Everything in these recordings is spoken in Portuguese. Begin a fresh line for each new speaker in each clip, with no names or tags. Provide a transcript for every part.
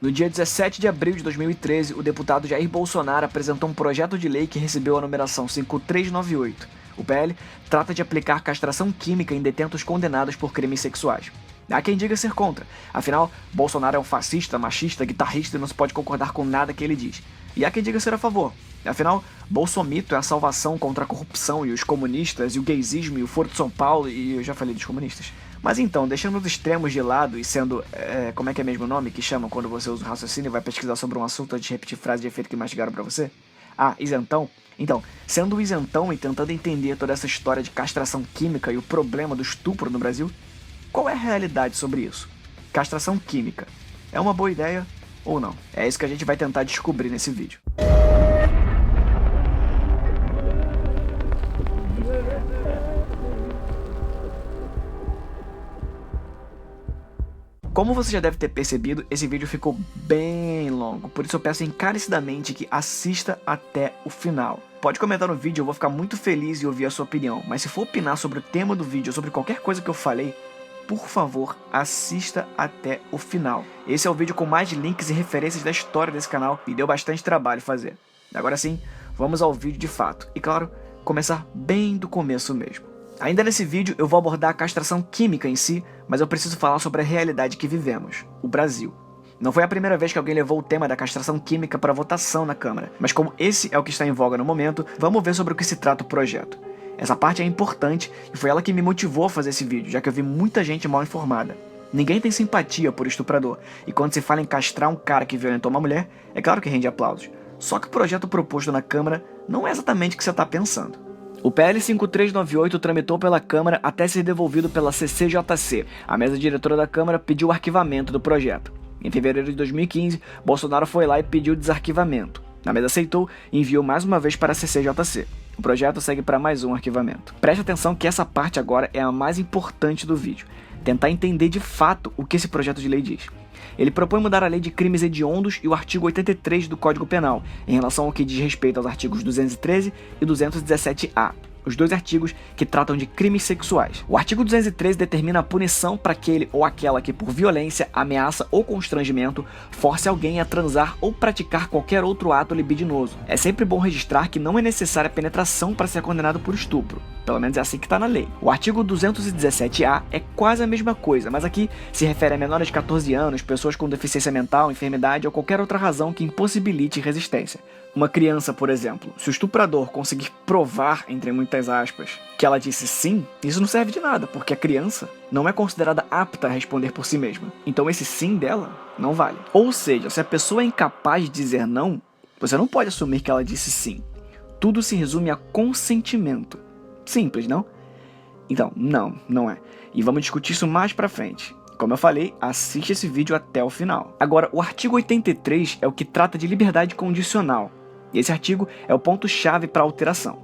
No dia 17 de abril de 2013, o deputado Jair Bolsonaro apresentou um projeto de lei que recebeu a numeração 5398. O PL trata de aplicar castração química em detentos condenados por crimes sexuais. Há quem diga ser contra, afinal, Bolsonaro é um fascista, machista, guitarrista e não se pode concordar com nada que ele diz. E há quem diga ser a favor, afinal, Bolsomito é a salvação contra a corrupção e os comunistas e o gaysismo e o Foro de São Paulo e eu já falei dos comunistas. Mas então, deixando os extremos de lado e sendo, como é que é mesmo o nome que chamam quando você usa o raciocínio e vai pesquisar sobre um assunto antes de repetir frase de efeito que mastigaram pra você? Ah, isentão? Então, sendo isentão e tentando entender toda essa história de castração química e o problema do estupro no Brasil, qual é a realidade sobre isso? Castração química é uma boa ideia ou não? É isso que a gente vai tentar descobrir nesse vídeo. Como você já deve ter percebido, esse vídeo ficou bem longo, por isso eu peço encarecidamente que assista até o final. Pode comentar no vídeo, eu vou ficar muito feliz em ouvir a sua opinião, mas se for opinar sobre o tema do vídeo ou sobre qualquer coisa que eu falei, por favor, assista até o final. Esse é o vídeo com mais links e referências da história desse canal e deu bastante trabalho fazer. Agora sim, vamos ao vídeo de fato. E claro, começar bem do começo mesmo. Ainda nesse vídeo eu vou abordar a castração química em si, mas eu preciso falar sobre a realidade que vivemos, o Brasil. Não foi a primeira vez que alguém levou o tema da castração química para votação na Câmara, mas como esse é o que está em voga no momento, vamos ver sobre o que se trata o projeto. Essa parte é importante e foi ela que me motivou a fazer esse vídeo, já que eu vi muita gente mal informada. Ninguém tem simpatia por estuprador, e quando se fala em castrar um cara que violentou uma mulher, é claro que rende aplausos. Só que o projeto proposto na Câmara não é exatamente o que você está pensando. O PL 5398 tramitou pela Câmara até ser devolvido pela CCJC. A mesa diretora da Câmara pediu o arquivamento do projeto. Em fevereiro de 2015, Bolsonaro foi lá e pediu o desarquivamento. A mesa aceitou e enviou mais uma vez para a CCJC. O projeto segue para mais um arquivamento. Preste atenção que essa parte agora é a mais importante do vídeo. Tentar entender de fato o que esse projeto de lei diz. Ele propõe mudar a lei de crimes hediondos e o artigo 83 do Código Penal, em relação ao que diz respeito aos artigos 213 e 217-A, os dois artigos que tratam de crimes sexuais. O artigo 213 determina a punição para aquele ou aquela que por violência, ameaça ou constrangimento force alguém a transar ou praticar qualquer outro ato libidinoso. É sempre bom registrar que não é necessária penetração para ser condenado por estupro. Pelo menos é assim que está na lei. O artigo 217-A é quase a mesma coisa, mas aqui se refere a menores de 14 anos, pessoas com deficiência mental, enfermidade ou qualquer outra razão que impossibilite resistência. Uma criança, por exemplo, se o estuprador conseguir provar, entre muitas aspas, que ela disse sim, isso não serve de nada, porque a criança não é considerada apta a responder por si mesma. Então esse sim dela não vale. Ou seja, se a pessoa é incapaz de dizer não, você não pode assumir que ela disse sim. Tudo se resume a consentimento. Simples, não? Então, não é. E vamos discutir isso mais pra frente. Como eu falei, assiste esse vídeo até o final. Agora, o artigo 83 é o que trata de liberdade condicional. E esse artigo é o ponto-chave para a alteração.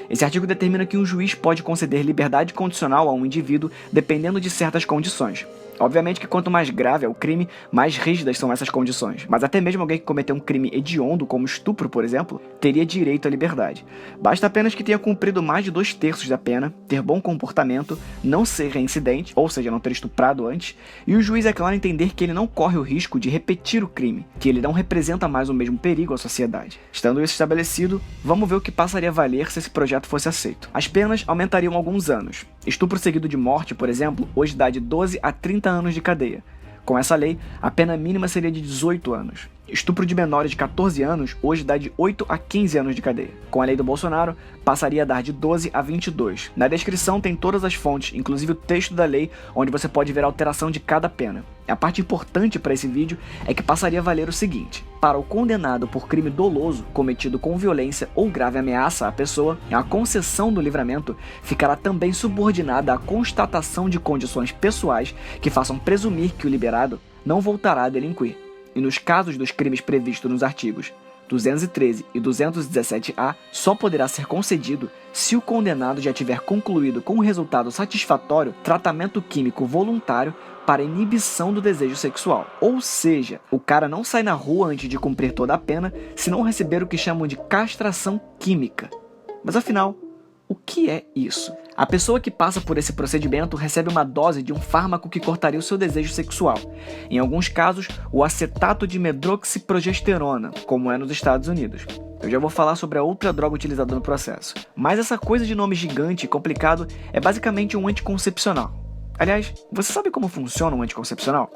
Esse artigo determina que um juiz pode conceder liberdade condicional a um indivíduo dependendo de certas condições. Obviamente que quanto mais grave é o crime, mais rígidas são essas condições. Mas até mesmo alguém que cometeu um crime hediondo, como estupro, por exemplo, teria direito à liberdade. Basta apenas que tenha cumprido mais de 2/3 da pena, ter bom comportamento, não ser reincidente, ou seja, não ter estuprado antes, e o juiz, é claro, entender que ele não corre o risco de repetir o crime, que ele não representa mais o mesmo perigo à sociedade. Estando isso estabelecido, vamos ver o que passaria a valer se esse projeto fosse aceito. As penas aumentariam alguns anos. Estupro seguido de morte, por exemplo, hoje dá de 12 a 30 anos de cadeia. Com essa lei, a pena mínima seria de 18 anos. Estupro de menores de 14 anos hoje dá de 8 a 15 anos de cadeia. Com a lei do Bolsonaro, passaria a dar de 12 a 22. Na descrição tem todas as fontes, inclusive o texto da lei, onde você pode ver a alteração de cada pena. A parte importante para esse vídeo é que passaria a valer o seguinte: para o condenado por crime doloso cometido com violência ou grave ameaça à pessoa, a concessão do livramento ficará também subordinada à constatação de condições pessoais que façam presumir que o liberado não voltará a delinquir. E nos casos dos crimes previstos nos artigos 213 e 217-A, só poderá ser concedido se o condenado já tiver concluído com um resultado satisfatório tratamento químico voluntário para inibição do desejo sexual. Ou seja, o cara não sai na rua antes de cumprir toda a pena se não receber o que chamam de castração química. Mas afinal, O que é isso? A pessoa que passa por esse procedimento recebe uma dose de um fármaco que cortaria o seu desejo sexual. Em alguns casos, o acetato de medroxiprogesterona, como é nos Estados Unidos. Eu já vou falar sobre a outra droga utilizada no processo. Mas essa coisa de nome gigante e complicado é basicamente um anticoncepcional. Aliás, você sabe como funciona um anticoncepcional?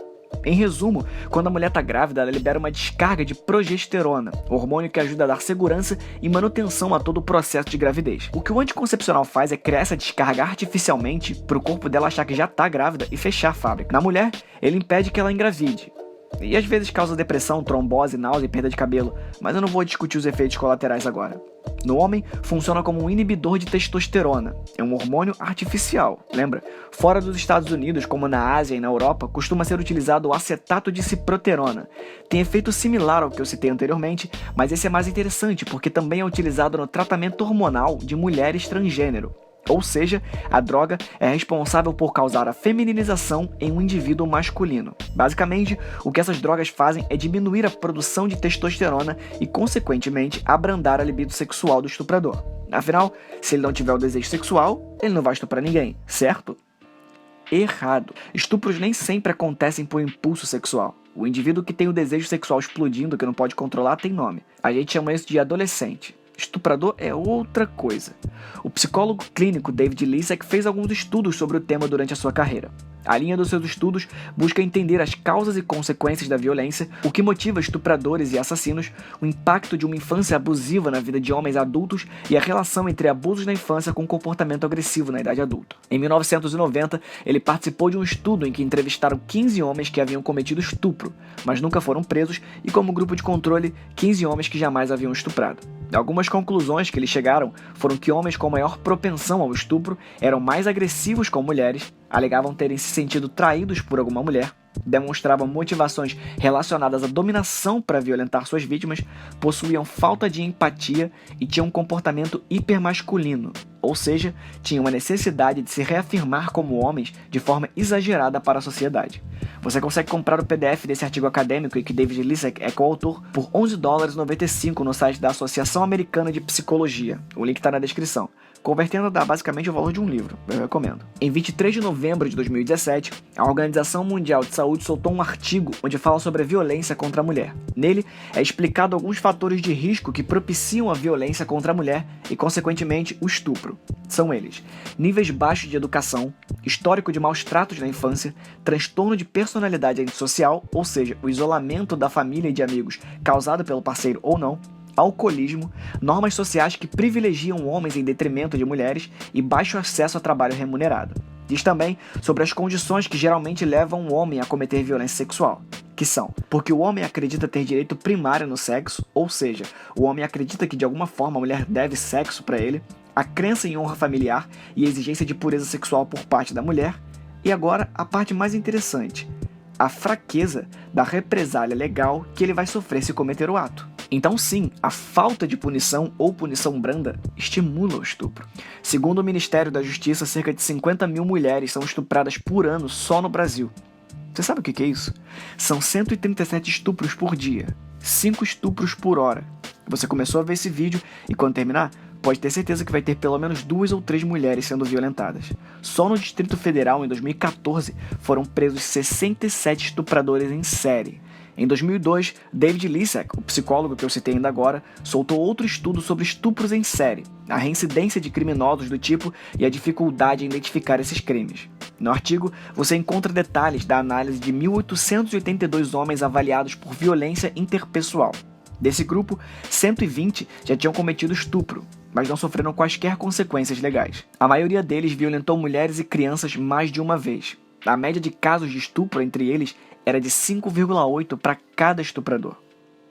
Em resumo, quando a mulher está grávida, ela libera uma descarga de progesterona, hormônio que ajuda a dar segurança e manutenção a todo o processo de gravidez. O que o anticoncepcional faz é criar essa descarga artificialmente para o corpo dela achar que já está grávida e fechar a fábrica. Na mulher, ele impede que ela engravide. E às vezes causa depressão, trombose, náusea e perda de cabelo, mas eu não vou discutir os efeitos colaterais agora. No homem, funciona como um inibidor de testosterona. É um hormônio artificial, lembra? Fora dos Estados Unidos, como na Ásia e na Europa, costuma ser utilizado o acetato de ciproterona. Tem efeito similar ao que eu citei anteriormente, mas esse é mais interessante porque também é utilizado no tratamento hormonal de mulheres transgênero. Ou seja, a droga é responsável por causar a femininização em um indivíduo masculino. Basicamente, o que essas drogas fazem é diminuir a produção de testosterona e, consequentemente, abrandar a libido sexual do estuprador. Afinal, se ele não tiver o desejo sexual, ele não vai estuprar ninguém, certo? Errado. Estupros nem sempre acontecem por impulso sexual. O indivíduo que tem o desejo sexual explodindo, que não pode controlar, tem nome. A gente chama isso de adolescente. Estuprador é outra coisa. O psicólogo clínico David Lissek fez alguns estudos sobre o tema durante a sua carreira. A linha dos seus estudos busca entender as causas e consequências da violência, o que motiva estupradores e assassinos, o impacto de uma infância abusiva na vida de homens adultos e a relação entre abusos na infância com comportamento agressivo na idade adulta. Em 1990, ele participou de um estudo em que entrevistaram 15 homens que haviam cometido estupro, mas nunca foram presos, e como grupo de controle, 15 homens que jamais haviam estuprado. Algumas conclusões que eles chegaram foram que homens com maior propensão ao estupro eram mais agressivos com mulheres, alegavam terem se sentido traídos por alguma mulher, demonstravam motivações relacionadas à dominação para violentar suas vítimas, possuíam falta de empatia e tinham um comportamento hipermasculino, ou seja, tinham a necessidade de se reafirmar como homens de forma exagerada para a sociedade. Você consegue comprar o PDF desse artigo acadêmico e que David Lissek é coautor por $11,95 no site da Associação Americana de Psicologia. O link está na descrição. Convertendo dá basicamente o valor de um livro, eu recomendo. Em 23 de novembro de 2017, a Organização Mundial de Saúde soltou um artigo onde fala sobre a violência contra a mulher. Nele, é explicado alguns fatores de risco que propiciam a violência contra a mulher e, consequentemente, o estupro. São eles: níveis baixos de educação, histórico de maus tratos na infância, transtorno de personalidade antissocial, ou seja, o isolamento da família e de amigos causado pelo parceiro ou não, alcoolismo, normas sociais que privilegiam homens em detrimento de mulheres e baixo acesso a trabalho remunerado. Diz também sobre as condições que geralmente levam um homem a cometer violência sexual, que são porque o homem acredita ter direito primário no sexo, ou seja, o homem acredita que de alguma forma a mulher deve sexo para ele, a crença em honra familiar e a exigência de pureza sexual por parte da mulher, e agora a parte mais interessante, a fraqueza da represália legal que ele vai sofrer se cometer o ato. Então sim, a falta de punição ou punição branda estimula o estupro. Segundo o Ministério da Justiça, cerca de 50 mil mulheres são estupradas por ano só no Brasil. Você sabe o que é isso? São 137 estupros por dia, 5 estupros por hora. Você começou a ver esse vídeo e quando terminar, pode ter certeza que vai ter pelo menos 2 ou 3 mulheres sendo violentadas. Só no Distrito Federal, em 2014, foram presos 67 estupradores em série. Em 2002, David Lissek, o psicólogo que eu citei ainda agora, soltou outro estudo sobre estupros em série, a reincidência de criminosos do tipo e a dificuldade em identificar esses crimes. No artigo, você encontra detalhes da análise de 1.882 homens avaliados por violência interpessoal. Desse grupo, 120 já tinham cometido estupro, mas não sofreram quaisquer consequências legais. A maioria deles violentou mulheres e crianças mais de uma vez. A média de casos de estupro entre eles era de 5,8 para cada estuprador.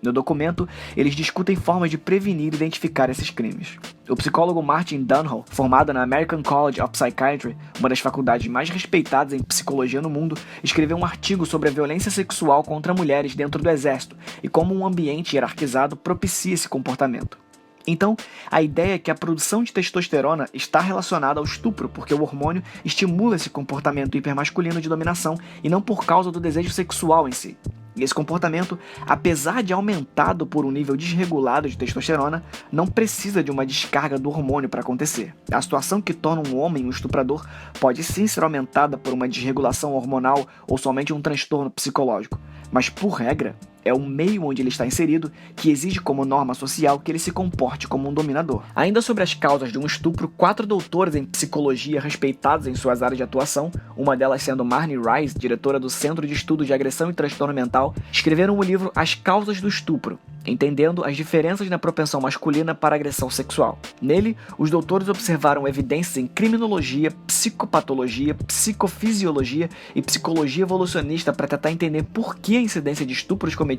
No documento, eles discutem formas de prevenir e identificar esses crimes. O psicólogo Martin Dunhall, formado na American College of Psychiatry, uma das faculdades mais respeitadas em psicologia no mundo, escreveu um artigo sobre a violência sexual contra mulheres dentro do exército e como um ambiente hierarquizado propicia esse comportamento. Então, a ideia é que a produção de testosterona está relacionada ao estupro, porque o hormônio estimula esse comportamento hipermasculino de dominação e não por causa do desejo sexual em si. E esse comportamento, apesar de aumentado por um nível desregulado de testosterona, não precisa de uma descarga do hormônio para acontecer. A situação que torna um homem um estuprador pode sim ser aumentada por uma desregulação hormonal ou somente um transtorno psicológico, mas por regra, é o meio onde ele está inserido que exige como norma social que ele se comporte como um dominador. Ainda sobre as causas de um estupro, 4 doutores em psicologia respeitados em suas áreas de atuação, uma delas sendo Marnie Rice, diretora do Centro de Estudos de Agressão e Transtorno Mental, escreveram o livro As Causas do Estupro, entendendo as diferenças na propensão masculina para agressão sexual. Nele, os doutores observaram evidências em criminologia, psicopatologia, psicofisiologia e psicologia evolucionista para tentar entender por que a incidência de estupros cometidos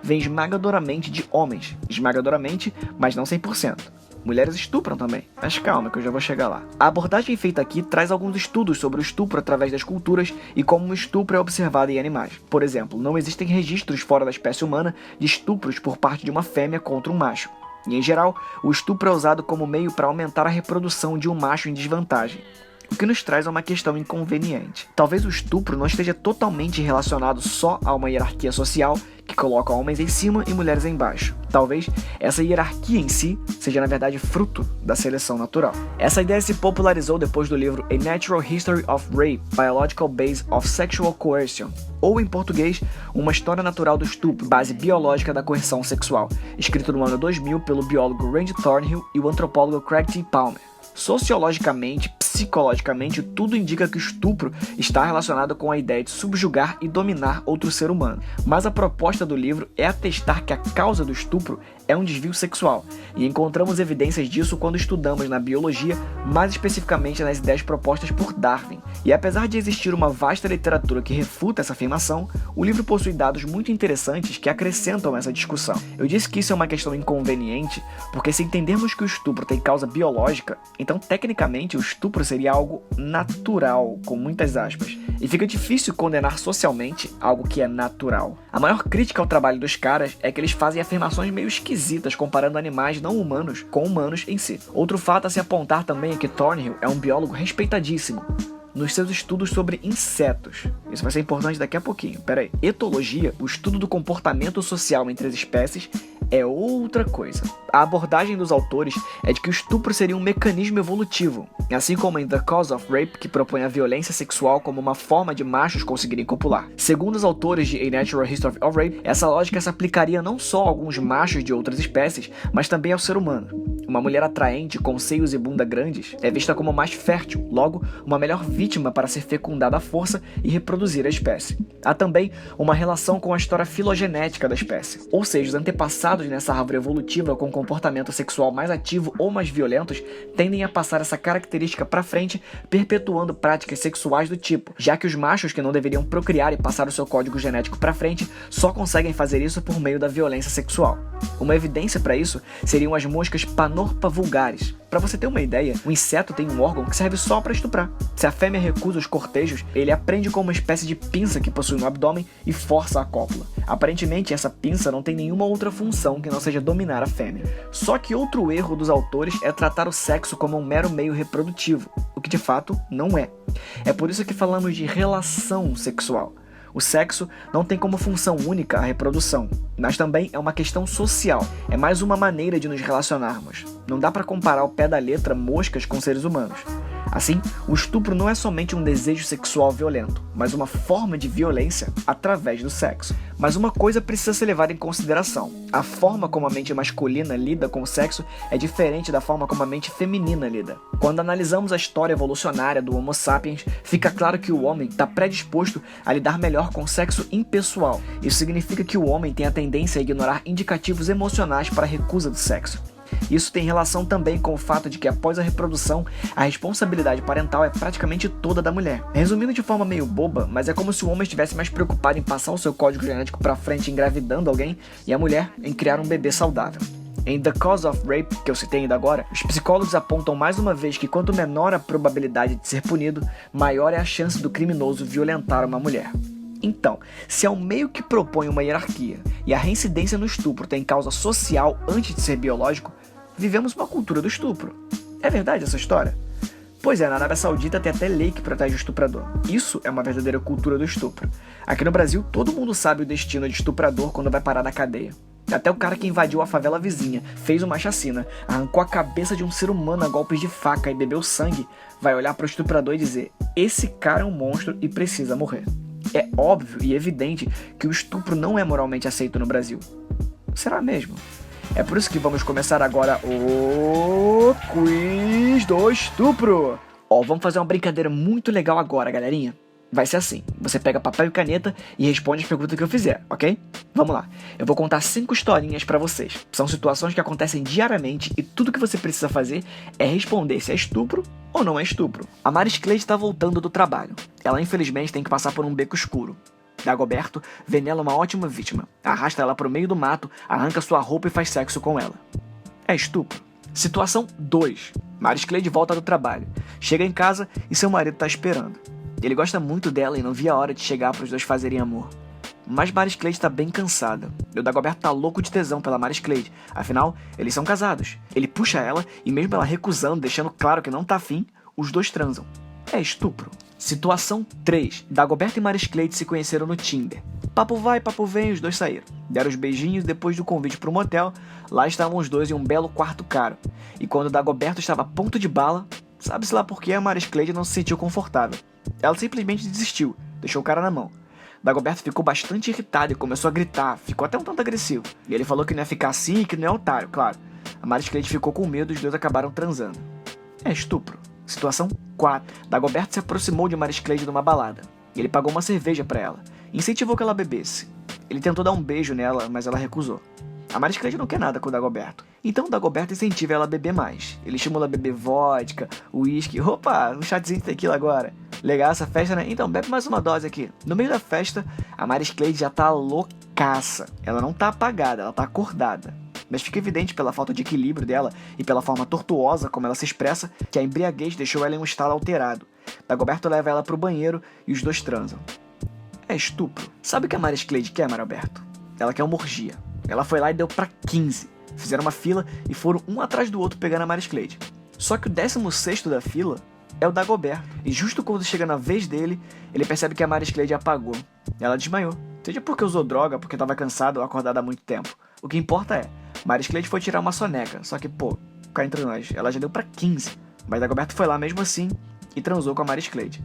vem esmagadoramente de homens. Esmagadoramente, mas não 100%. Mulheres estupram também, mas calma que eu já vou chegar lá. A abordagem feita aqui traz alguns estudos sobre o estupro através das culturas e como o estupro é observado em animais. Por exemplo, não existem registros fora da espécie humana de estupros por parte de uma fêmea contra um macho. E em geral, o estupro é usado como meio para aumentar a reprodução de um macho em desvantagem. O que nos traz a uma questão inconveniente. Talvez o estupro não esteja totalmente relacionado só a uma hierarquia social que coloca homens em cima e mulheres embaixo. Talvez essa hierarquia em si seja na verdade fruto da seleção natural. Essa ideia se popularizou depois do livro A Natural History of Rape, Biological Base of Sexual Coercion, ou em português, Uma História Natural do Estupro, Base Biológica da Coerção Sexual, escrito no ano 2000 pelo biólogo Randy Thornhill e o antropólogo Craig T. Palmer. Sociologicamente, psicologicamente, tudo indica que o estupro está relacionado com a ideia de subjugar e dominar outro ser humano. Mas a proposta do livro é atestar que a causa do estupro é um desvio sexual, e encontramos evidências disso quando estudamos na biologia, mais especificamente nas ideias propostas por Darwin. E apesar de existir uma vasta literatura que refuta essa afirmação, o livro possui dados muito interessantes que acrescentam essa discussão. Eu disse que isso é uma questão inconveniente, porque se entendermos que o estupro tem causa biológica, então tecnicamente o estupro seria algo natural, com muitas aspas, e fica difícil condenar socialmente algo que é natural. A maior crítica ao trabalho dos caras é que eles fazem afirmações meio esquisitas comparando animais não humanos com humanos em si. Outro fato a se apontar também é que Thornhill é um biólogo respeitadíssimo nos seus estudos sobre insetos. Isso vai ser importante daqui a pouquinho, peraí. Etologia, o estudo do comportamento social entre as espécies, é outra coisa. A abordagem dos autores é de que o estupro seria um mecanismo evolutivo, assim como em The Cause of Rape, que propõe a violência sexual como uma forma de machos conseguirem copular. Segundo os autores de A Natural History of Rape, essa lógica se aplicaria não só a alguns machos de outras espécies, mas também ao ser humano. Uma mulher atraente, com seios e bunda grandes, é vista como mais fértil, logo, uma melhor vítima para ser fecundada à força e reproduzir a espécie. Há também uma relação com a história filogenética da espécie, ou seja, os antepassados nessa árvore evolutiva com comportamento sexual mais ativo ou mais violentos tendem a passar essa característica para frente, perpetuando práticas sexuais do tipo, já que os machos que não deveriam procriar e passar o seu código genético para frente só conseguem fazer isso por meio da violência sexual. Uma evidência para isso seriam as moscas Panorpa vulgaris. Para você ter uma ideia, o inseto tem um órgão que serve só para estuprar. Se a fêmea recusa os cortejos, ele aprende com uma espécie de pinça que possui no abdômen e força a cópula. Aparentemente, essa pinça não tem nenhuma outra função que não seja dominar a fêmea. Só que outro erro dos autores é tratar o sexo como um mero meio reprodutivo, o que de fato não é. É por isso que falamos de relação sexual. O sexo não tem como função única a reprodução, mas também é uma questão social, é mais uma maneira de nos relacionarmos. Não dá para comparar ao pé da letra moscas com seres humanos. Assim, o estupro não é somente um desejo sexual violento, mas uma forma de violência através do sexo. Mas uma coisa precisa ser levada em consideração. A forma como a mente masculina lida com o sexo é diferente da forma como a mente feminina lida. Quando analisamos a história evolucionária do Homo sapiens, fica claro que o homem está predisposto a lidar melhor com o sexo impessoal. Isso significa que o homem tem a tendência a ignorar indicativos emocionais para a recusa do sexo. Isso tem relação também com o fato de que após a reprodução, a responsabilidade parental é praticamente toda da mulher. Resumindo de forma meio boba, mas é como se o homem estivesse mais preocupado em passar o seu código genético para frente engravidando alguém e a mulher em criar um bebê saudável. Em The Cause of Rape, que eu citei ainda agora, os psicólogos apontam mais uma vez que quanto menor a probabilidade de ser punido, maior é a chance do criminoso violentar uma mulher. Então, se é um meio que propõe uma hierarquia e a reincidência no estupro tem causa social antes de ser biológico, vivemos uma cultura do estupro. É verdade essa história? Pois é, na Arábia Saudita tem até lei que protege o estuprador. Isso é uma verdadeira cultura do estupro. Aqui no Brasil, todo mundo sabe o destino de estuprador quando vai parar na cadeia. Até o cara que invadiu a favela vizinha, fez uma chacina, arrancou a cabeça de um ser humano a golpes de faca e bebeu sangue, vai olhar para o estuprador e dizer: esse cara é um monstro e precisa morrer. É óbvio e evidente que o estupro não é moralmente aceito no Brasil. Será mesmo? É por isso que vamos começar agora o quiz do estupro. Vamos fazer uma brincadeira muito legal agora, galerinha. Vai ser assim, você pega papel e caneta e responde as perguntas que eu fizer, ok? Vamos lá, eu vou contar 5 historinhas pra vocês. São situações que acontecem diariamente e tudo que você precisa fazer é responder se é estupro ou não é estupro. A Maris Cleide tá voltando do trabalho. Ela infelizmente tem que passar por um beco escuro. Dagoberto vê nela uma ótima vítima, arrasta ela pro meio do mato, arranca sua roupa e faz sexo com ela. É estupro. Situação 2. Maris Cleide volta do trabalho, chega em casa e seu marido tá esperando. Ele gosta muito dela e não via a hora de chegar para os dois fazerem amor. Mas Maris Cleide tá bem cansada. E o Dagoberto tá louco de tesão pela Maris Cleide. Afinal, eles são casados. Ele puxa ela e mesmo ela recusando, deixando claro que não tá afim, os dois transam. É estupro. Situação 3. Dagoberto e Maris Cleide se conheceram no Tinder. Papo vai, papo vem, os dois saíram. Deram os beijinhos depois do convite pro motel. Lá estavam os dois em um belo quarto caro. E quando Dagoberto estava a ponto de bala, sabe-se lá por que a Maris Cleide não se sentiu confortável. Ela simplesmente desistiu, deixou o cara na mão. Dagoberto ficou bastante irritado e começou a gritar, ficou até um tanto agressivo. E ele falou que não ia ficar assim e que não é otário, claro. A Maris Cleide ficou com medo e os dois acabaram transando. É estupro. Situação 4. Dagoberto se aproximou de Maris Cleide numa balada. Ele pagou uma cerveja pra ela e incentivou que ela bebesse. Ele tentou dar um beijo nela, mas ela recusou. A Maris Cleide não quer nada com o Dagoberto. Então o Dagoberto incentiva ela a beber mais. Ele estimula a beber vodka, uísque. Opa, um chatzinho de tequila agora. Legal essa festa, né? Então bebe mais uma dose aqui. No meio da festa, a Maris Cleide já tá loucaça. Ela não tá apagada, ela tá acordada. Mas fica evidente pela falta de equilíbrio dela e pela forma tortuosa como ela se expressa que a embriaguez deixou ela em um estado alterado. Dagoberto leva ela pro banheiro e os dois transam. É estupro. Sabe o que a Maris Cleide quer, Maralberto? Ela quer uma orgia. Ela foi lá e deu pra 15. Fizeram uma fila e foram um atrás do outro pegando a Maris Cleide. Só que o 16º da fila é o Dagoberto. E justo quando chega na vez dele, ele percebe que a Maris Cleide apagou. Ela desmaiou. Seja porque usou droga, porque estava cansada ou acordada há muito tempo. O que importa é, Maris Cleide foi tirar uma soneca. Só que, cá entre nós, ela já deu pra 15. Mas Dagoberto foi lá mesmo assim e transou com a Maris Cleide.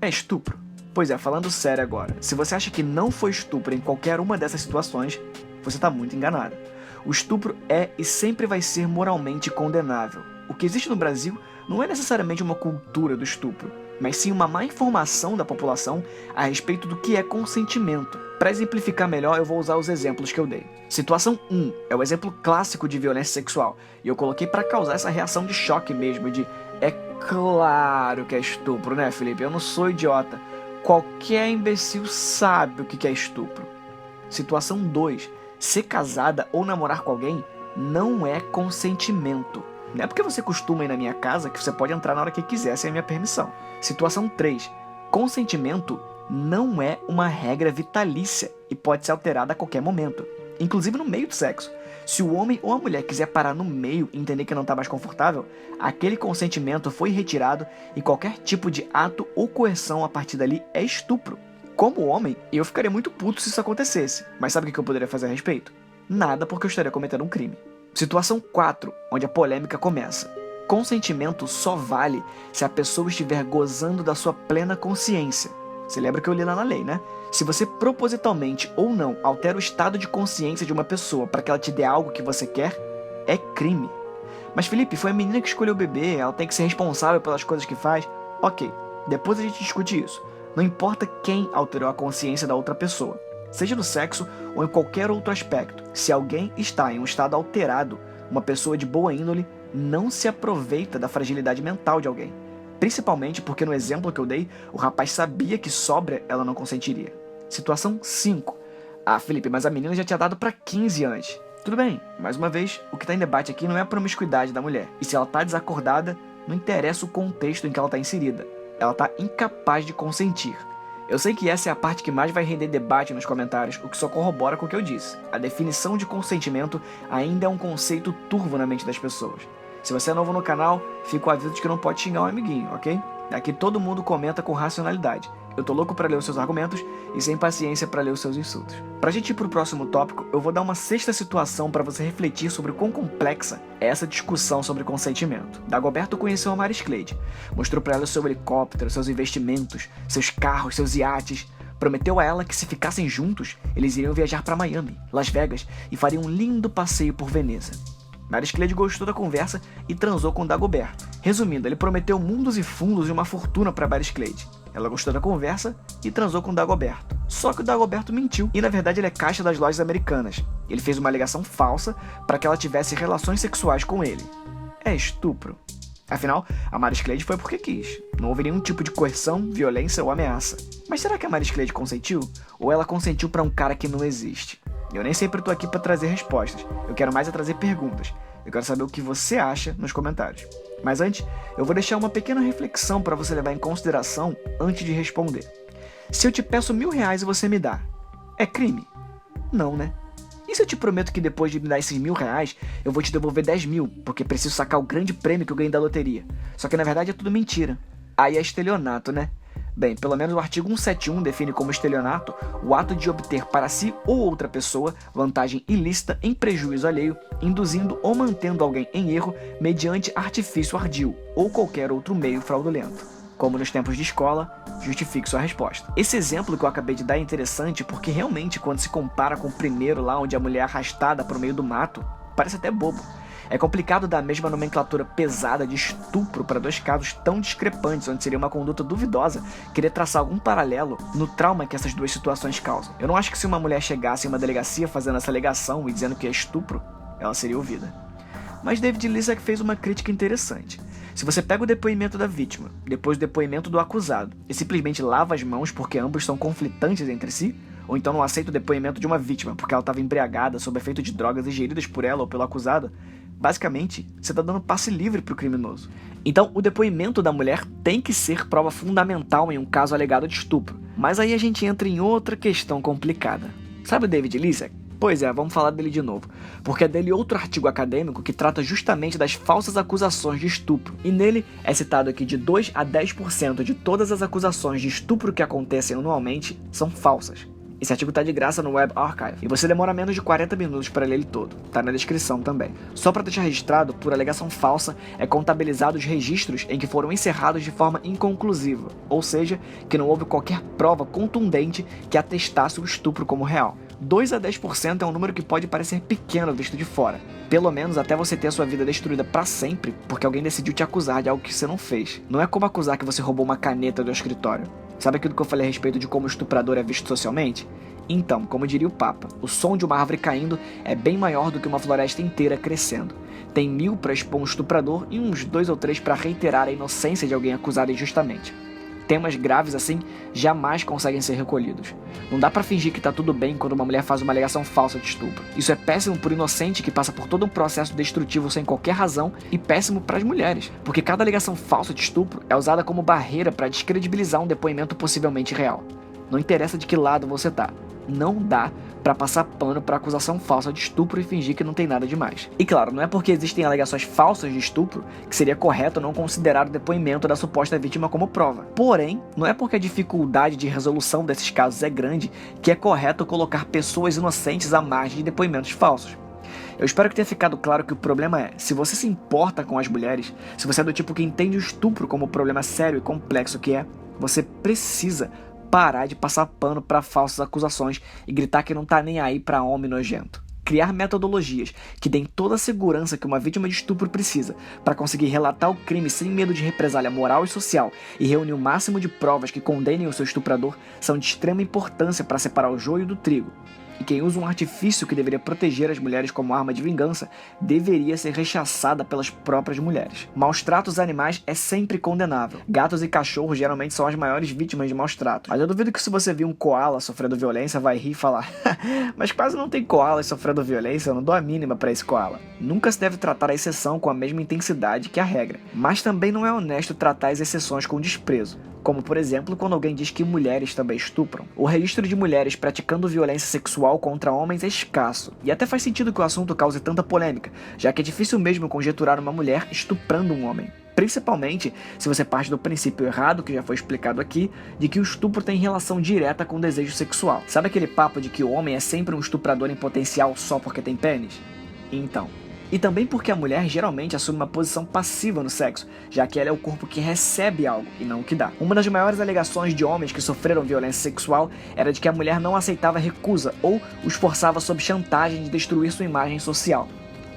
É estupro. Pois é, falando sério agora, se você acha que não foi estupro em qualquer uma dessas situações, você tá muito enganado. O estupro é e sempre vai ser moralmente condenável. O que existe no Brasil não é necessariamente uma cultura do estupro, mas sim uma má informação da população a respeito do que é consentimento. Para exemplificar melhor, eu vou usar os exemplos que eu dei. Situação 1 é o exemplo clássico de violência sexual, e eu coloquei para causar essa reação de choque mesmo, de é claro que é estupro, né, Felipe? Eu não sou idiota. Qualquer imbecil sabe o que é estupro. Situação 2. Ser casada ou namorar com alguém não é consentimento. Não é porque você costuma ir na minha casa que você pode entrar na hora que quiser sem a minha permissão. Situação 3. Consentimento não é uma regra vitalícia e pode ser alterada a qualquer momento, inclusive no meio do sexo. Se o homem ou a mulher quiser parar no meio e entender que não está mais confortável, aquele consentimento foi retirado e qualquer tipo de ato ou coerção a partir dali é estupro. Como homem, eu ficaria muito puto se isso acontecesse, mas sabe o que eu poderia fazer a respeito? Nada, porque eu estaria cometendo um crime. Situação 4, onde a polêmica começa. Consentimento só vale se a pessoa estiver gozando da sua plena consciência. Você lembra que eu li lá na lei, né? Se você propositalmente ou não altera o estado de consciência de uma pessoa para que ela te dê algo que você quer, é crime. Mas Felipe, foi a menina que escolheu o bebê, ela tem que ser responsável pelas coisas que faz. Ok, depois a gente discute isso. Não importa quem alterou a consciência da outra pessoa, seja no sexo ou em qualquer outro aspecto. Se alguém está em um estado alterado, uma pessoa de boa índole não se aproveita da fragilidade mental de alguém. Principalmente porque no exemplo que eu dei, o rapaz sabia que sóbria ela não consentiria. Situação 5. Ah, Felipe, mas a menina já tinha dado pra 15 antes. Tudo bem, mais uma vez, o que está em debate aqui não é a promiscuidade da mulher. E se ela está desacordada, não interessa o contexto em que ela está inserida. Ela está incapaz de consentir. Eu sei que essa é a parte que mais vai render debate nos comentários, o que só corrobora com o que eu disse. A definição de consentimento ainda é um conceito turvo na mente das pessoas. Se você é novo no canal, fica o aviso de que não pode xingar um amiguinho, ok? Aqui todo mundo comenta com racionalidade. Eu tô louco pra ler os seus argumentos e sem paciência pra ler os seus insultos. Pra gente ir pro próximo tópico, eu vou dar uma sexta situação pra você refletir sobre o quão complexa é essa discussão sobre consentimento. Dagoberto conheceu a Maris Clay, mostrou pra ela o seu helicóptero, seus investimentos, seus carros, seus iates. Prometeu a ela que se ficassem juntos, eles iriam viajar pra Miami, Las Vegas e fariam um lindo passeio por Veneza. Maris Clay gostou da conversa e transou com Dagoberto. Resumindo, ele prometeu mundos e fundos e uma fortuna para Maris Clay. Ela gostou da conversa e transou com Dagoberto. Só que o Dagoberto mentiu e na verdade ele é caixa das lojas americanas. Ele fez uma alegação falsa para que ela tivesse relações sexuais com ele. É estupro. Afinal, a Maris Clay foi porque quis. Não houve nenhum tipo de coerção, violência ou ameaça. Mas será que a Maris Clay consentiu? Ou ela consentiu para um cara que não existe? Eu nem sempre tô aqui para trazer respostas. Eu quero mais trazer perguntas. Eu quero saber o que você acha nos comentários. Mas antes, eu vou deixar uma pequena reflexão para você levar em consideração antes de responder. Se eu te peço R$1.000 e você me dá, é crime? Não, né? E se eu te prometo que depois de me dar esses R$1.000, eu vou te devolver 10.000, porque preciso sacar o grande prêmio que eu ganhei da loteria? Só que na verdade é tudo mentira. Aí é estelionato, né? Bem, pelo menos o artigo 171 define como estelionato o ato de obter para si ou outra pessoa vantagem ilícita em prejuízo alheio, induzindo ou mantendo alguém em erro mediante artifício ardil ou qualquer outro meio fraudulento. Como nos tempos de escola, justifique sua resposta. Esse exemplo que eu acabei de dar é interessante porque realmente quando se compara com o primeiro lá onde a mulher é arrastada para o meio do mato, parece até bobo. É complicado dar a mesma nomenclatura pesada de estupro para dois casos tão discrepantes, onde seria uma conduta duvidosa querer traçar algum paralelo no trauma que essas duas situações causam. Eu não acho que se uma mulher chegasse em uma delegacia fazendo essa alegação e dizendo que é estupro, ela seria ouvida. Mas David Lizak fez uma crítica interessante. Se você pega o depoimento da vítima, depois o depoimento do acusado, e simplesmente lava as mãos porque ambos são conflitantes entre si, ou então não aceita o depoimento de uma vítima porque ela estava embriagada sob efeito de drogas ingeridas por ela ou pelo acusado, basicamente, você está dando passe livre para o criminoso. Então, o depoimento da mulher tem que ser prova fundamental em um caso alegado de estupro. Mas aí a gente entra em outra questão complicada. Sabe o David Lizak? Pois é, vamos falar dele de novo, porque é dele outro artigo acadêmico que trata justamente das falsas acusações de estupro, e nele é citado que de 2 a 10% de todas as acusações de estupro que acontecem anualmente são falsas. Esse artigo tá de graça no Web Archive, e você demora menos de 40 minutos para ler ele todo, tá na descrição também. Só para deixar registrado, por alegação falsa, é contabilizado os registros em que foram encerrados de forma inconclusiva, ou seja, que não houve qualquer prova contundente que atestasse o estupro como real. 2 a 10% é um número que pode parecer pequeno visto de fora, pelo menos até você ter a sua vida destruída pra sempre porque alguém decidiu te acusar de algo que você não fez. Não é como acusar que você roubou uma caneta do escritório. Sabe aquilo que eu falei a respeito de como o estuprador é visto socialmente? Então, como diria o Papa, o som de uma árvore caindo é bem maior do que uma floresta inteira crescendo. Tem 1000 para expor um estuprador e uns 2 ou 3 para reiterar a inocência de alguém acusado injustamente. Temas graves assim jamais conseguem ser recolhidos. Não dá pra fingir que tá tudo bem quando uma mulher faz uma alegação falsa de estupro. Isso é péssimo pro inocente que passa por todo um processo destrutivo sem qualquer razão e péssimo pras mulheres, porque cada alegação falsa de estupro é usada como barreira pra descredibilizar um depoimento possivelmente real. Não interessa de que lado você tá. Não dá pra passar pano pra acusação falsa de estupro e fingir que não tem nada demais. E claro, não é porque existem alegações falsas de estupro que seria correto não considerar o depoimento da suposta vítima como prova. Porém, não é porque a dificuldade de resolução desses casos é grande que é correto colocar pessoas inocentes à margem de depoimentos falsos. Eu espero que tenha ficado claro que o problema é, se você se importa com as mulheres, se você é do tipo que entende o estupro como um problema sério e complexo que é, você precisa parar de passar pano para falsas acusações e gritar que não tá nem aí para homem nojento. Criar metodologias que deem toda a segurança que uma vítima de estupro precisa para conseguir relatar o crime sem medo de represália moral e social e reunir o máximo de provas que condenem o seu estuprador são de extrema importância para separar o joio do trigo. E quem usa um artifício que deveria proteger as mulheres como arma de vingança deveria ser rechaçada pelas próprias mulheres. Maus tratos a animais é sempre condenável. Gatos e cachorros geralmente são as maiores vítimas de maus tratos. Mas eu duvido que se você vir um koala sofrendo violência vai rir e falar mas quase não tem koalas sofrendo violência, eu não dou a mínima para esse koala. Nunca se deve tratar a exceção com a mesma intensidade que a regra. Mas também não é honesto tratar as exceções com desprezo. como por exemplo quando alguém diz que mulheres também estupram. O registro de mulheres praticando violência sexual contra homens é escasso, e até faz sentido que o assunto cause tanta polêmica, já que é difícil mesmo conjecturar uma mulher estuprando um homem. Principalmente se você parte do princípio errado, que já foi explicado aqui, de que o estupro tem relação direta com o desejo sexual. Sabe aquele papo de que o homem é sempre um estuprador em potencial só porque tem pênis? Então. E também porque a mulher geralmente assume uma posição passiva no sexo, já que ela é o corpo que recebe algo e não o que dá. Uma das maiores alegações de homens que sofreram violência sexual era de que a mulher não aceitava recusa ou os forçava sob chantagem de destruir sua imagem social.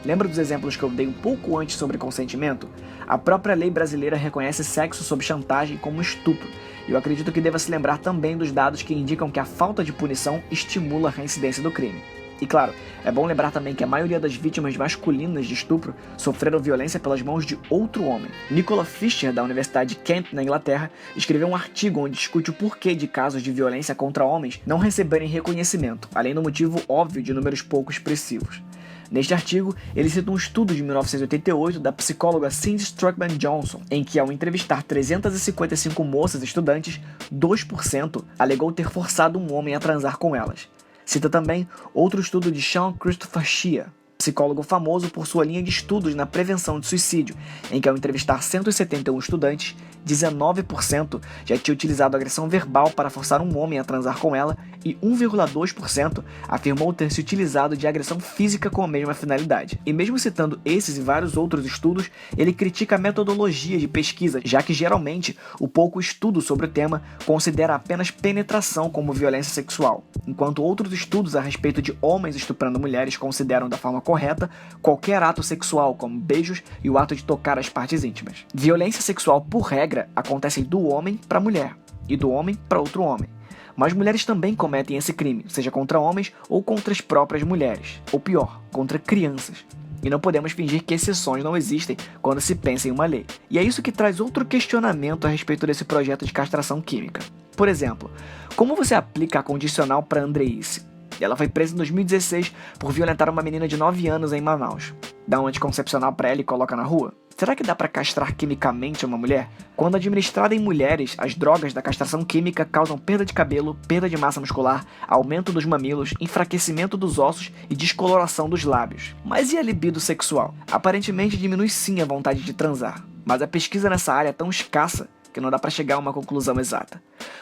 Lembra dos exemplos que eu dei um pouco antes sobre consentimento? A própria lei brasileira reconhece sexo sob chantagem como estupro, e eu acredito que deva se lembrar também dos dados que indicam que a falta de punição estimula a reincidência do crime. E claro, é bom lembrar também que a maioria das vítimas masculinas de estupro sofreram violência pelas mãos de outro homem. Nicola Fisher, da Universidade de Kent, na Inglaterra, escreveu um artigo onde discute o porquê de casos de violência contra homens não receberem reconhecimento, além do motivo óbvio de números pouco expressivos. Neste artigo, ele cita um estudo de 1988 da psicóloga Cindy Struckman Johnson, em que, ao entrevistar 355 moças estudantes, 2% alegou ter forçado um homem a transar com elas. Cita também outro estudo de Sean Christopher Shea, psicólogo famoso por sua linha de estudos na prevenção de suicídio, em que, ao entrevistar 171 estudantes, 19% já tinha utilizado agressão verbal para forçar um homem a transar com ela e 1,2% afirmou ter se utilizado de agressão física com a mesma finalidade. E mesmo citando esses e vários outros estudos, ele critica a metodologia de pesquisa, já que geralmente o pouco estudo sobre o tema considera apenas penetração como violência sexual, enquanto outros estudos a respeito de homens estuprando mulheres consideram da forma correta qualquer ato sexual, como beijos e o ato de tocar as partes íntimas. Violência sexual, por regra, acontece do homem para a mulher e do homem para outro homem. Mas mulheres também cometem esse crime, seja contra homens ou contra as próprias mulheres, ou pior, contra crianças. E não podemos fingir que exceções não existem quando se pensa em uma lei. E é isso que traz outro questionamento a respeito desse projeto de castração química. Por exemplo, como você aplica a condicional para Andreice? Ela foi presa em 2016 por violentar uma menina de 9 anos em Manaus. Dá um anticoncepcional para ela e coloca na rua? Será que dá para castrar quimicamente uma mulher? Quando administrada em mulheres, as drogas da castração química causam perda de cabelo, perda de massa muscular, aumento dos mamilos, enfraquecimento dos ossos e descoloração dos lábios. Mas e a libido sexual? Aparentemente diminui sim a vontade de transar, mas a pesquisa nessa área é tão escassa que não dá para chegar a uma conclusão exata.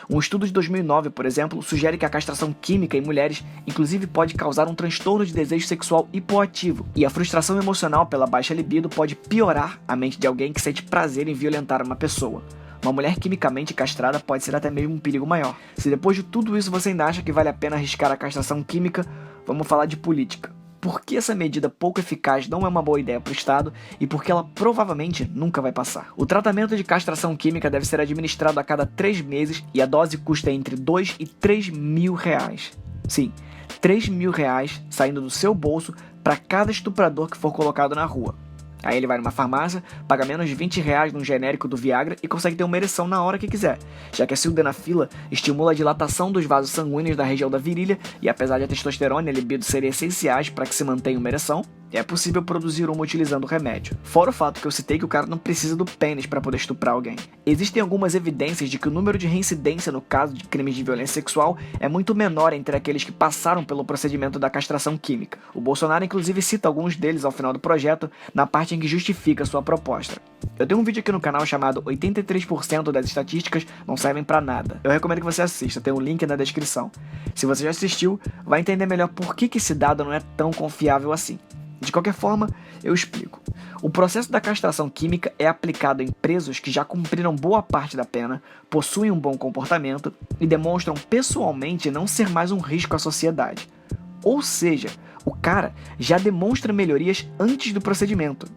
Um estudo de 2009, por exemplo, sugere que a castração química em mulheres inclusive pode causar um transtorno de desejo sexual hipoativo, e a frustração emocional pela baixa libido pode piorar a mente de alguém que sente prazer em violentar uma pessoa. Uma mulher quimicamente castrada pode ser até mesmo um perigo maior. Se depois de tudo isso você ainda acha que vale a pena arriscar a castração química, vamos falar de política. Por que essa medida pouco eficaz não é uma boa ideia para o Estado e por que ela provavelmente nunca vai passar? O tratamento de castração química deve ser administrado a cada 3 meses e a dose custa entre 2 e 3 mil reais. Sim, 3 mil reais saindo do seu bolso para cada estuprador que for colocado na rua. Aí ele vai numa farmácia, paga menos de 20 reais num genérico do Viagra e consegue ter uma ereção na hora que quiser, já que a sildenafila estimula a dilatação dos vasos sanguíneos da região da virilha e apesar de a testosterona e a libido serem essenciais para que se mantenha uma ereção, é possível produzir uma utilizando o remédio. Fora o fato que eu citei que o cara não precisa do pênis para poder estuprar alguém. Existem algumas evidências de que o número de reincidência no caso de crimes de violência sexual é muito menor entre aqueles que passaram pelo procedimento da castração química. O Bolsonaro inclusive cita alguns deles ao final do projeto, na parte em que justifica sua proposta. Eu tenho um vídeo aqui no canal chamado 83% das estatísticas não servem pra nada. Eu recomendo que você assista, tem um link na descrição. Se você já assistiu, vai entender melhor por que esse dado não é tão confiável assim. De qualquer forma, eu explico. O processo da castração química é aplicado em presos que já cumpriram boa parte da pena, possuem um bom comportamento e demonstram pessoalmente não ser mais um risco à sociedade. Ou seja, o cara já demonstra melhorias antes do procedimento.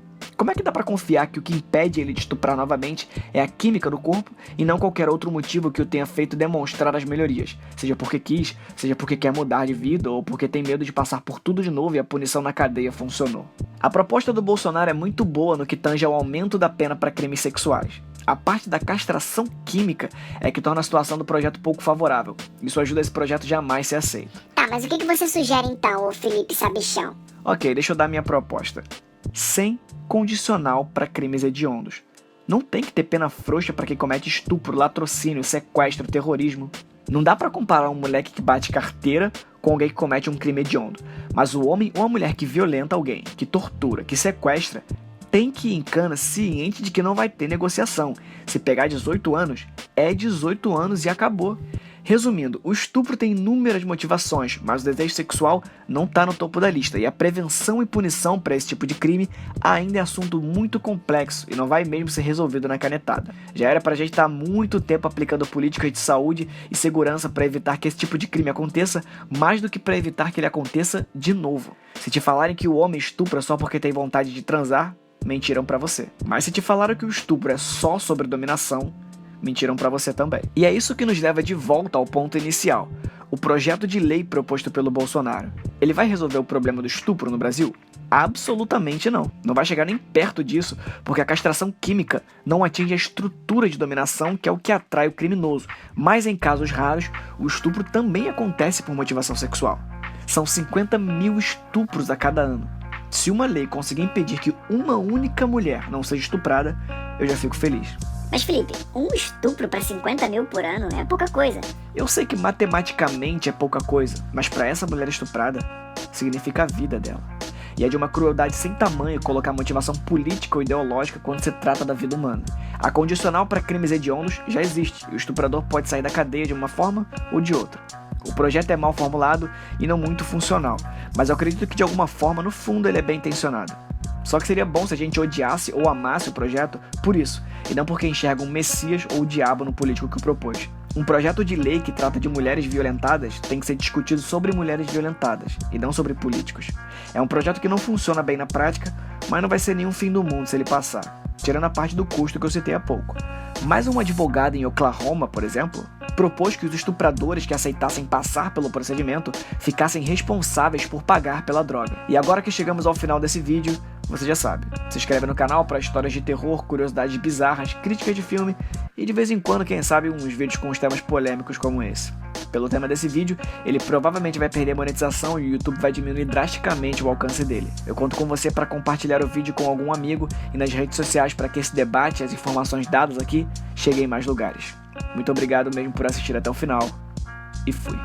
Como é que dá pra confiar que o que impede ele de estuprar novamente é a química do corpo e não qualquer outro motivo que o tenha feito demonstrar as melhorias? Seja porque quis, seja porque quer mudar de vida ou porque tem medo de passar por tudo de novo e a punição na cadeia funcionou. A proposta do Bolsonaro é muito boa no que tange ao aumento da pena para crimes sexuais. A parte da castração química é que torna a situação do projeto pouco favorável. Isso ajuda esse projeto jamais ser aceito.
Tá, mas o que você sugere então, ô Felipe Sabichão?
Ok, deixa eu dar minha proposta. Sem condicional para crimes hediondos. Não tem que ter pena frouxa para quem comete estupro, latrocínio, sequestro, terrorismo. Não dá pra comparar um moleque que bate carteira com alguém que comete um crime hediondo. Mas o homem ou a mulher que violenta alguém, que tortura, que sequestra, tem que ir em cana ciente de que não vai ter negociação. Se pegar 18 anos, é 18 anos e acabou. Resumindo, o estupro tem inúmeras motivações, mas o desejo sexual não está no topo da lista, e a prevenção e punição para esse tipo de crime ainda é assunto muito complexo e não vai mesmo ser resolvido na canetada. Já era pra gente estar há muito tempo aplicando políticas de saúde e segurança para evitar que esse tipo de crime aconteça, mais do que para evitar que ele aconteça de novo. Se te falarem que o homem estupra só porque tem vontade de transar, mentiram pra você. Mas se te falaram que o estupro é só sobre dominação, mentiram pra você também. E é isso que nos leva de volta ao ponto inicial. O projeto de lei proposto pelo Bolsonaro. Ele vai resolver o problema do estupro no Brasil? Absolutamente não. Não vai chegar nem perto disso, porque a castração química não atinge a estrutura de dominação, que é o que atrai o criminoso. Mas em casos raros, o estupro também acontece por motivação sexual. São 50 mil estupros a cada ano. Se uma lei conseguir impedir que uma única mulher não seja estuprada, eu já fico feliz.
Mas Felipe, um estupro para 50 mil por ano é pouca coisa.
Eu sei que matematicamente é pouca coisa, mas para essa mulher estuprada, significa a vida dela. E é de uma crueldade sem tamanho colocar motivação política ou ideológica quando se trata da vida humana. A condicional para crimes hediondos já existe, e o estuprador pode sair da cadeia de uma forma ou de outra. O projeto é mal formulado e não muito funcional, mas eu acredito que de alguma forma, no fundo, ele é bem intencionado. Só que seria bom se a gente odiasse ou amasse o projeto por isso, e não porque enxerga um messias ou o diabo no político que o propôs. Um projeto de lei que trata de mulheres violentadas tem que ser discutido sobre mulheres violentadas, e não sobre políticos. É um projeto que não funciona bem na prática, mas não vai ser nenhum fim do mundo se ele passar, tirando a parte do custo que eu citei há pouco. Mas um advogado em Oklahoma, por exemplo, propôs que os estupradores que aceitassem passar pelo procedimento ficassem responsáveis por pagar pela droga. E agora que chegamos ao final desse vídeo, você já sabe, se inscreve no canal para histórias de terror, curiosidades bizarras, críticas de filme e de vez em quando, quem sabe, uns vídeos com os temas polêmicos como esse. Pelo tema desse vídeo, ele provavelmente vai perder monetização e o YouTube vai diminuir drasticamente o alcance dele. Eu conto com você para compartilhar o vídeo com algum amigo e nas redes sociais para que esse debate e as informações dadas aqui cheguem em mais lugares. Muito obrigado mesmo por assistir até o final e fui.